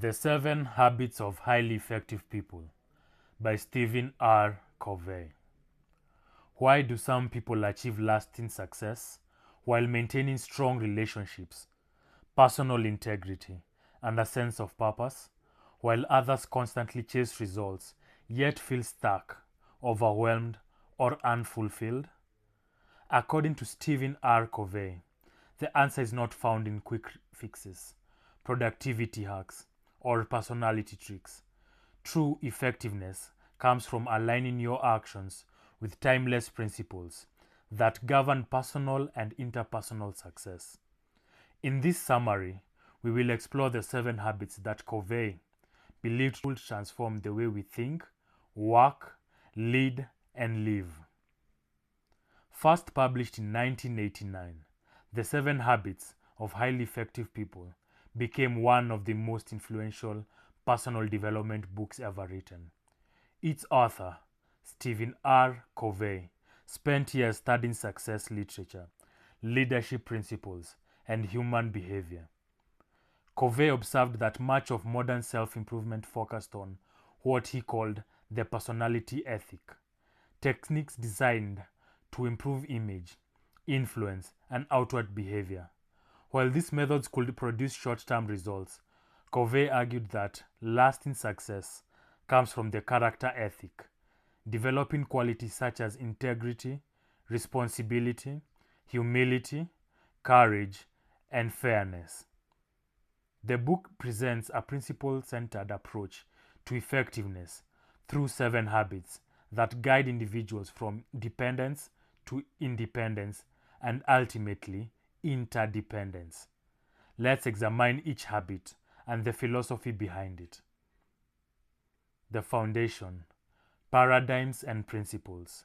The 7 Habits of Highly Effective People by Stephen R. Covey. Why do some people achieve lasting success while maintaining strong relationships, personal integrity, and a sense of purpose, while others constantly chase results yet feel stuck, overwhelmed, or unfulfilled? According to Stephen R. Covey, the answer is not found in quick fixes, productivity hacks, or personality tricks. True effectiveness comes from aligning your actions with timeless principles that govern personal and interpersonal success. In this summary, we will explore the 7 habits that Covey believed would transform the way we think, work, lead, and live. First published in 1989, The 7 Habits of Highly Effective People became one of the most influential personal development books ever written. Its author, Stephen R. Covey, spent years studying success literature, leadership principles, and human behavior. Covey observed that much of modern self-improvement focused on what he called the personality ethic, techniques designed to improve image, influence, and outward behavior. While these methods could produce short-term results, Covey argued that lasting success comes from the character ethic, developing qualities such as integrity, responsibility, humility, courage, and fairness. The book presents a principle-centered approach to effectiveness through 7 habits that guide individuals from dependence to independence and ultimately interdependence. Let's examine each habit and the philosophy behind it. The foundation, paradigms and principles.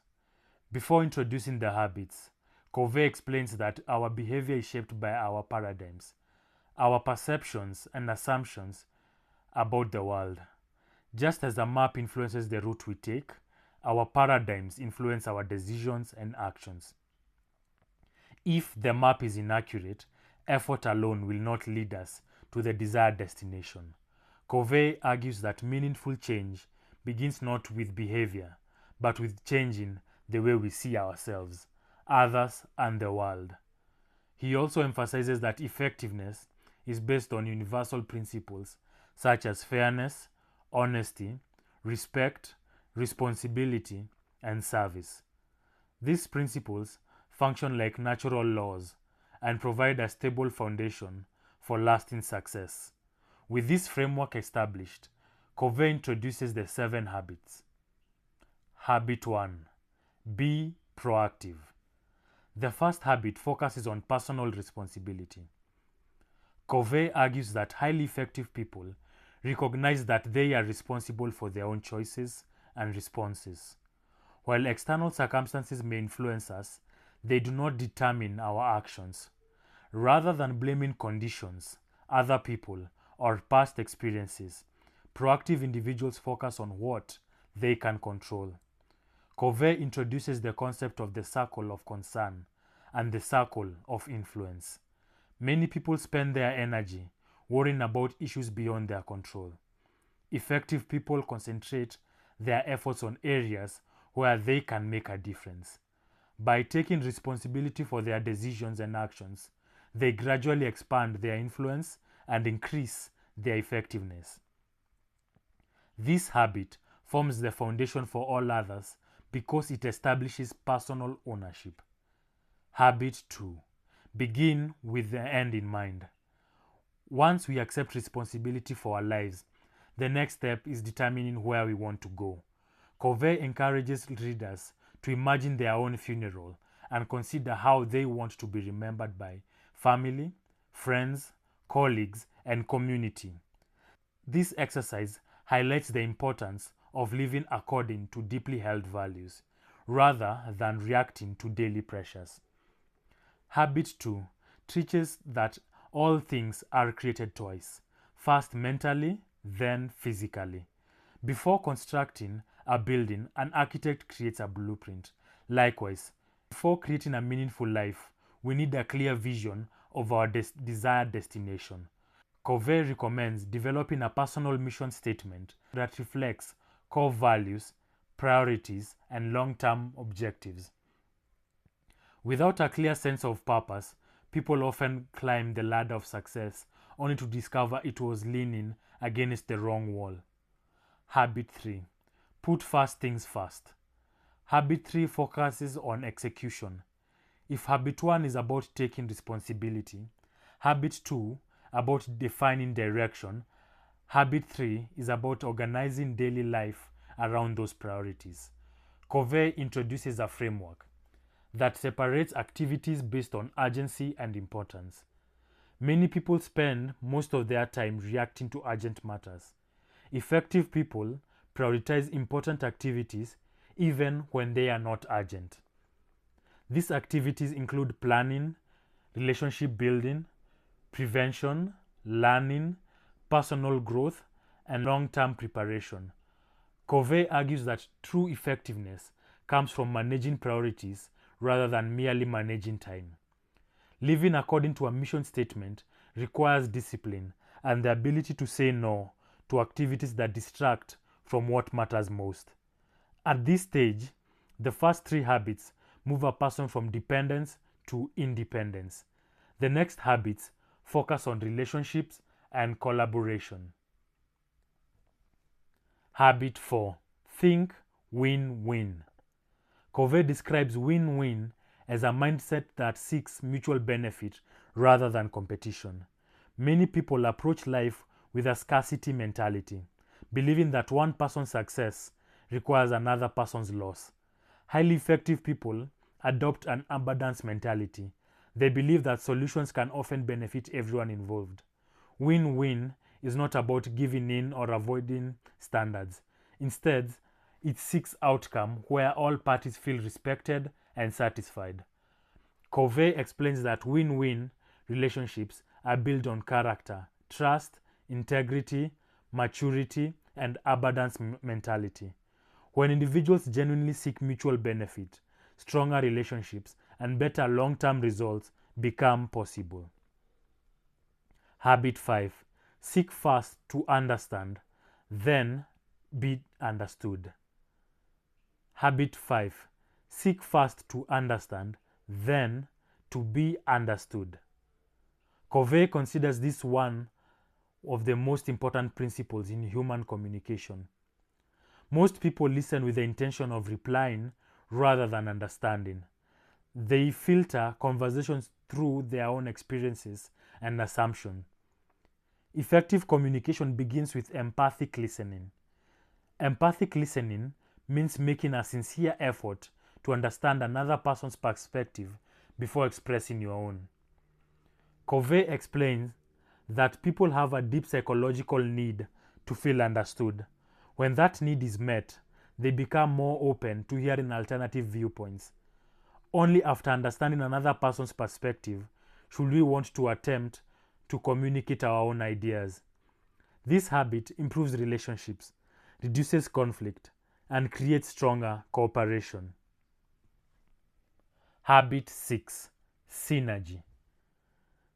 Before introducing the habits, Covey explains that our behavior is shaped by our paradigms, our perceptions and assumptions about the world. Just as a map influences the route we take, our paradigms influence our decisions and actions. If the map is inaccurate, effort alone will not lead us to the desired destination. Covey argues that meaningful change begins not with behavior, but with changing the way we see ourselves, others, and the world. He also emphasizes that effectiveness is based on universal principles such as fairness, honesty, respect, responsibility, and service. These principles function like natural laws and provide a stable foundation for lasting success. With this framework established, Covey introduces the 7 habits. Habit 1. Be proactive. The first habit focuses on personal responsibility. Covey argues that highly effective people recognize that they are responsible for their own choices and responses. While external circumstances may influence us, they do not determine our actions. Rather than blaming conditions, other people, or past experiences, proactive individuals focus on what they can control. Covey introduces the concept of the circle of concern and the circle of influence. Many people spend their energy worrying about issues beyond their control. Effective people concentrate their efforts on areas where they can make a difference. By taking responsibility for their decisions and actions, they gradually expand their influence and increase their effectiveness. This habit forms the foundation for all others because it establishes personal ownership. Habit 2. Begin with the end in mind. Once we accept responsibility for our lives, the next step is determining where we want to go. Covey encourages readers to imagine their own funeral and consider how they want to be remembered by family, friends, colleagues, and community. This exercise highlights the importance of living according to deeply held values, rather than reacting to daily pressures. Habit 2 teaches that all things are created twice, first mentally, then physically. Before constructing a building, an architect creates a blueprint. Likewise, before creating a meaningful life, we need a clear vision of our desired destination. Covey recommends developing a personal mission statement that reflects core values, priorities, and long-term objectives. Without a clear sense of purpose, people often climb the ladder of success only to discover it was leaning against the wrong wall. Habit 3. Put first things first. Habit 3 focuses on execution. If habit 1 is about taking responsibility, habit 2 about defining direction, habit 3 is about organizing daily life around those priorities. Covey introduces a framework that separates activities based on urgency and importance. Many people spend most of their time reacting to urgent matters. Effective people prioritize important activities even when they are not urgent. These activities include planning, relationship building, prevention, learning, personal growth, and long-term preparation. Covey argues that true effectiveness comes from managing priorities rather than merely managing time. Living according to a mission statement requires discipline and the ability to say no to activities that distract from what matters most. At this stage, the first 3 habits move a person from dependence to independence. The next habits focus on relationships and collaboration. Habit 4. Think win-win. Covey describes win-win as a mindset that seeks mutual benefit rather than competition. Many people approach life with a scarcity mentality, believing that one person's success requires another person's loss. Highly effective people adopt an abundance mentality. They believe that solutions can often benefit everyone involved. Win-win is not about giving in or avoiding standards. Instead, it seeks outcome where all parties feel respected and satisfied. Covey explains that win-win relationships are built on character, trust, integrity, maturity, and abundance mentality. When individuals genuinely seek mutual benefit, stronger relationships and better long-term results become possible. Habit 5. Seek first to understand, then be understood. Habit 5. Seek first to understand, then to be understood. Covey considers this one of the most important principles in human communication. Most people listen with the intention of replying rather than understanding. They filter conversations through their own experiences and assumptions. Effective communication begins with empathic listening. Empathic listening means making a sincere effort to understand another person's perspective before expressing your own. Covey explains that people have a deep psychological need to feel understood. When that need is met, they become more open to hearing alternative viewpoints. Only after understanding another person's perspective should we want to attempt to communicate our own ideas. This habit improves relationships, reduces conflict, and creates stronger cooperation. Habit 6. Synergy.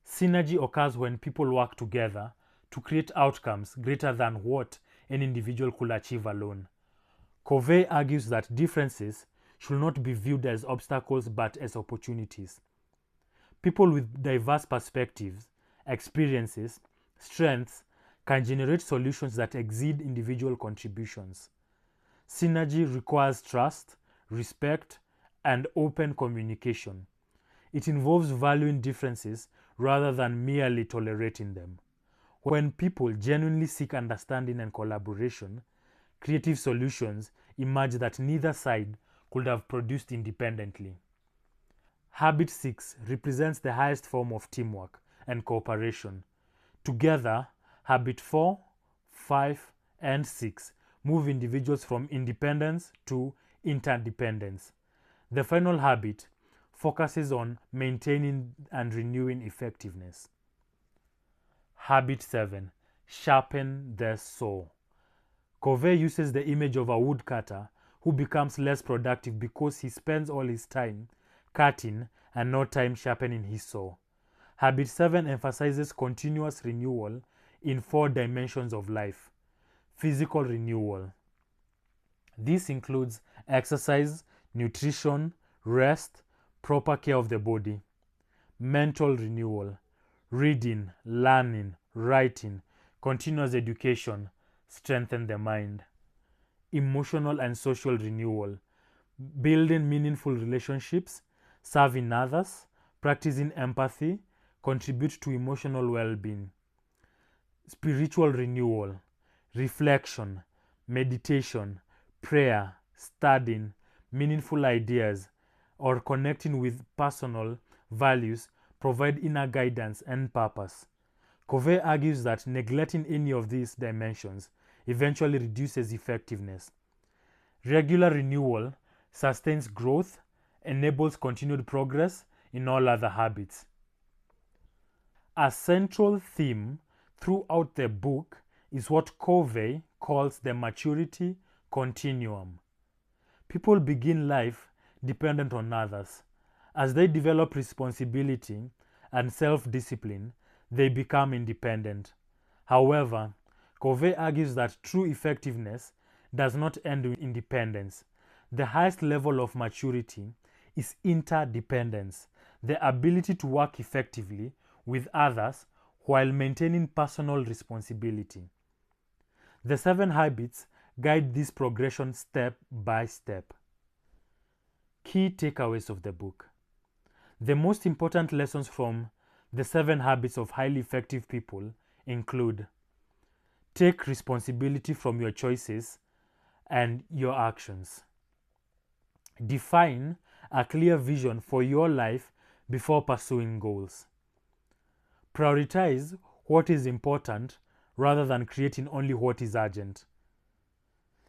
Synergy occurs when people work together to create outcomes greater than what an individual could achieve alone. Covey argues that differences should not be viewed as obstacles but as opportunities. People with diverse perspectives, experiences, strengths can generate solutions that exceed individual contributions. Synergy requires trust, respect, and open communication. It involves valuing differences rather than merely tolerating them. When people genuinely seek understanding and collaboration, creative solutions emerge that neither side could have produced independently. Habit 6 represents the highest form of teamwork and cooperation. Together, Habit 4, 5, and 6 move individuals from independence to interdependence. The final habit focuses on maintaining and renewing effectiveness. Habit 7. Sharpen the saw. Covey uses the image of a woodcutter who becomes less productive because he spends all his time cutting and no time sharpening his saw. Habit 7 emphasizes continuous renewal in 4 dimensions of life. Physical renewal. This includes exercise, nutrition, rest, proper care of the body. Mental renewal. Reading, learning, writing, continuous education, strengthen the mind. Emotional and social renewal. Building meaningful relationships, serving others, practicing empathy, contribute to emotional well-being. Spiritual renewal. Reflection, meditation, prayer, studying, meaningful ideas, or connecting with personal values provide inner guidance and purpose. Covey argues that neglecting any of these dimensions eventually reduces effectiveness. Regular renewal sustains growth, enables continued progress in all other habits. A central theme throughout the book is what Covey calls the maturity continuum. People begin life dependent on others. As they develop responsibility and self-discipline, they become independent. However, Covey argues that true effectiveness does not end with independence. The highest level of maturity is interdependence, the ability to work effectively with others while maintaining personal responsibility. The 7 habits guide this progression step by step. Key takeaways of the book. The most important lessons from the 7 habits of highly effective people include: take responsibility from your choices and your actions. Define a clear vision for your life before pursuing goals. Prioritize what is important rather than creating only what is urgent.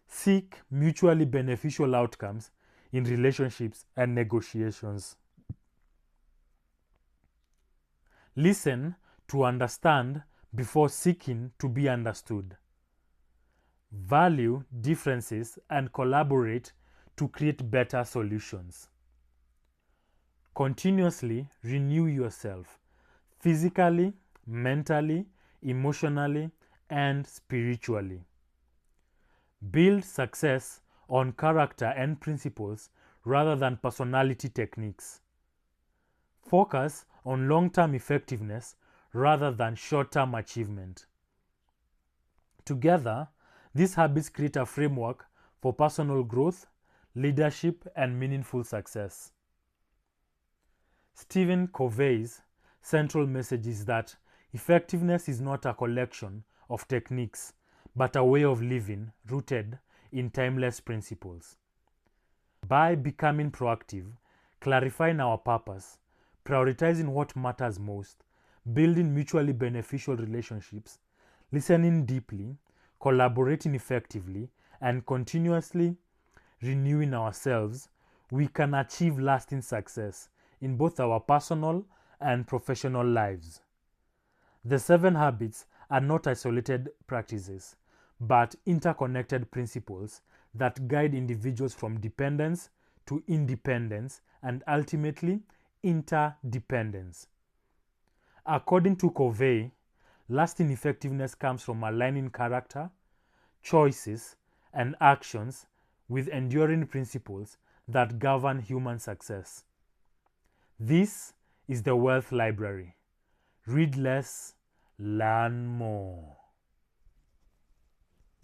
Seek mutually beneficial outcomes in relationships and negotiations. Listen to understand before seeking to be understood. Value differences and collaborate to create better solutions. Continuously renew yourself physically, mentally, emotionally, and spiritually. Build success on character and principles rather than personality techniques. Focus on long-term effectiveness rather than short-term achievement. Together, these habits create a framework for personal growth, leadership, and meaningful success. Stephen Covey's central message is that effectiveness is not a collection of techniques, but a way of living rooted in timeless principles. By becoming proactive, clarifying our purpose, prioritizing what matters most, building mutually beneficial relationships, listening deeply, collaborating effectively, and continuously renewing ourselves, we can achieve lasting success in both our personal and professional lives. The 7 habits are not isolated practices, but interconnected principles that guide individuals from dependence to independence and ultimately interdependence. According to Covey, lasting effectiveness comes from aligning character, choices, and actions with enduring principles that govern human success. This is the Wealth Library. Read less, learn more.